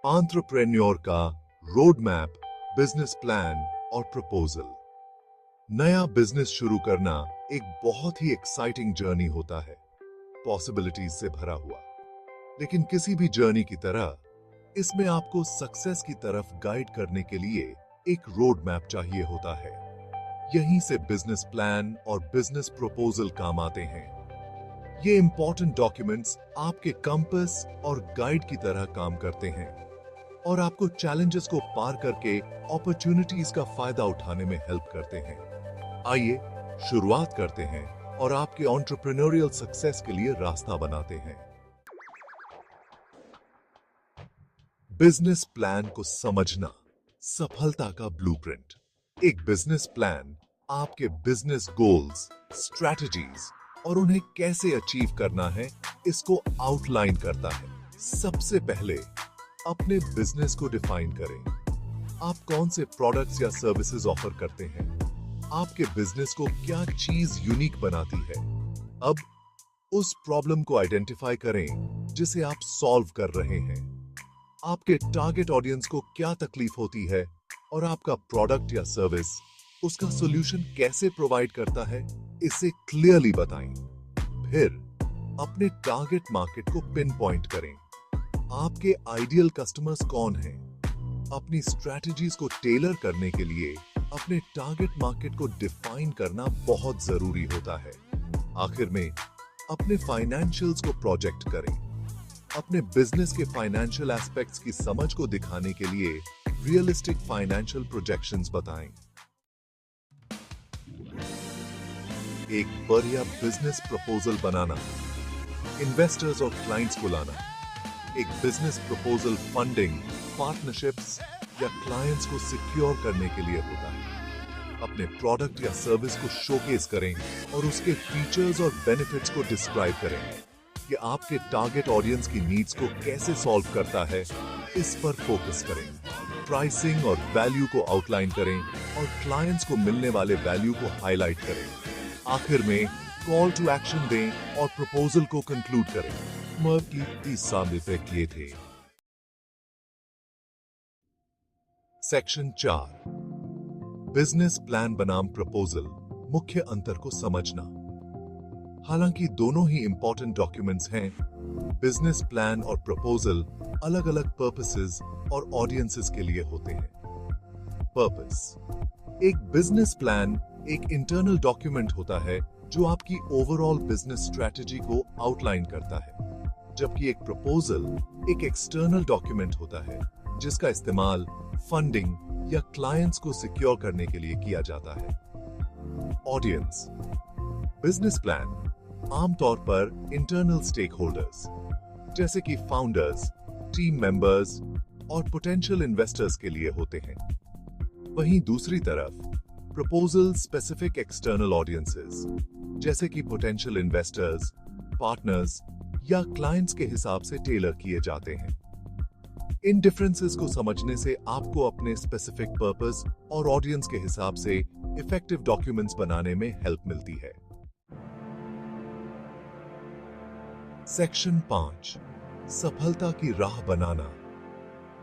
Entrepreneur का road map, business plan और proposal. नया बिजनेस शुरू करना एक बहुत ही एक्साइटिंग जर्नी होता है, पॉसिबिलिटीज से भरा हुआ। लेकिन किसी भी जर्नी की तरह इसमें आपको सक्सेस की तरफ गाइड करने के लिए एक रोड मैप चाहिए होता है। यहीं से बिजनेस प्लान और बिजनेस प्रपोजल काम आते हैं। ये इंपॉर्टेंट डॉक्यूमेंट्स आपके कंपास और गाइड की तरह काम करते हैं और आपको चैलेंजेस को पार करके अपॉर्चुनिटीज का फायदा उठाने में हेल्प करते हैं। आइए शुरुआत करते हैं और आपके एंटरप्रेन्योरियल सक्सेस के लिए रास्ता बनाते हैं। बिजनेस प्लान को समझना, सफलता का ब्लूप्रिंट। एक बिजनेस प्लान आपके बिजनेस गोल्स, स्ट्रैटेजीज और उन्हें कैसे अचीव करना है, इसको आउटलाइन करता है। सबसे पहले अपने बिजनेस को डिफाइन करें। आप कौन से प्रोडक्ट्स या सर्विसेज ऑफर करते हैं? आपके बिजनेस को क्या चीज यूनिक बनाती है? अब उस प्रॉब्लम को आइडेंटिफाई करें जिसे आप सॉल्व कर रहे हैं। आपके टारगेट ऑडियंस को क्या तकलीफ होती है और आपका प्रोडक्ट या सर्विस उसका सॉल्यूशन कैसे प्रोवाइड करता है, इसे क्लियरली बताएं। फिर अपने टारगेट मार्केट को पिन पॉइंट करें। आपके आइडियल कस्टमर्स कौन हैं? अपनी स्ट्रैटेजीज को टेलर करने के लिए अपने टारगेट मार्केट को डिफाइन करना बहुत जरूरी होता है। आखिर में अपने फाइनेंशियल्स को प्रोजेक्ट करें। अपने बिजनेस के फाइनेंशियल एस्पेक्ट्स की समझ को दिखाने के लिए रियलिस्टिक फाइनेंशियल प्रोजेक्शंस बताएं। एक बढ़िया बिजनेस प्रपोजल बनाना, इन्वेस्टर्स और क्लाइंट्स को लाना। एक बिजनेस प्रपोजल फंडिंग, पार्टनरशिप्स या क्लाइंट्स को सिक्योर करने के लिए होता है। अपने प्रोडक्ट या सर्विस को शोकेस करें और उसके फीचर्स और बेनिफिट्स को डिस्क्राइब करें। कि आपके टारगेट ऑडियंस की नीड्स को कैसे सॉल्व करता है, इस पर फोकस करें। प्राइसिंग और वैल्यू को आउटलाइन करें और क्लाइंट्स को मिलने वाले वैल्यू को हाईलाइट करें। आखिर में कॉल टू एक्शन दें और प्रपोजल को कंक्लूड करें। की 30 साल पे किए थे। सेक्शन 4, बिजनेस प्लान बनाम प्रपोजल, मुख्य अंतर को समझना। हालांकि दोनों ही इंपॉर्टेंट डॉक्यूमेंट्स हैं, बिजनेस प्लान और प्रपोजल अलग अलग पर्पसेस और ऑडियंसेस के लिए होते हैं। पर्पस: एक बिजनेस प्लान एक इंटरनल डॉक्यूमेंट होता है जो आपकी ओवरऑल बिजनेस स्ट्रैटेजी को आउटलाइन करता है, जबकि एक प्रपोजल एक एक्सटर्नल डॉक्यूमेंट होता है जिसका इस्तेमाल फंडिंग या क्लाइंट्स को सिक्योर करने के लिए किया जाता है। ऑडियंस: बिजनेस प्लान आमतौर पर इंटरनल स्टेक होल्डर्स जैसे कि फाउंडर्स, टीम मेंबर्स और पोटेंशियल इन्वेस्टर्स के लिए होते हैं। वहीं दूसरी तरफ प्रपोजल स्पेसिफिक एक्सटर्नल ऑडियंसेस जैसे कि पोटेंशियल इन्वेस्टर्स, पार्टनर्स या क्लाइंट्स के हिसाब से टेलर किए जाते हैं। इन डिफरेंसेस को समझने से आपको अपने स्पेसिफिक पर्पस और ऑडियंस के हिसाब से इफेक्टिव डॉक्यूमेंट्स बनाने में हेल्प मिलती है। सेक्शन 5, सफलता की राह बनाना,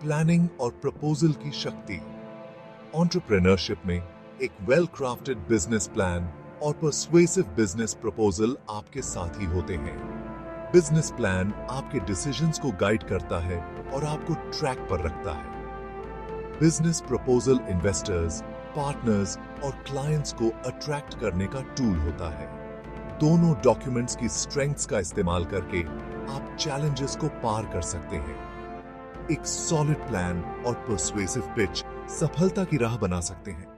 प्लानिंग और प्रपोजल की शक्ति। एंटरप्रेन्योरशिप में एक वेल क्राफ्टेड बिजनेस प्लान और पर्सुएसिव बिजनेस प्रपोजल आपके साथी होते हैं। बिजनेस प्लान आपके डिसीजंस को गाइड करता है और आपको ट्रैक पर रखता है। बिजनेस प्रपोजल इन्वेस्टर्स, पार्टनर्स और क्लाइंट्स को अट्रैक्ट करने का टूल होता है। दोनों डॉक्यूमेंट्स की स्ट्रेंथ्स का इस्तेमाल करके आप चैलेंजेस को पार कर सकते हैं। एक सॉलिड प्लान और पर्सुएसिव पिच सफलता की राह बना सकते हैं।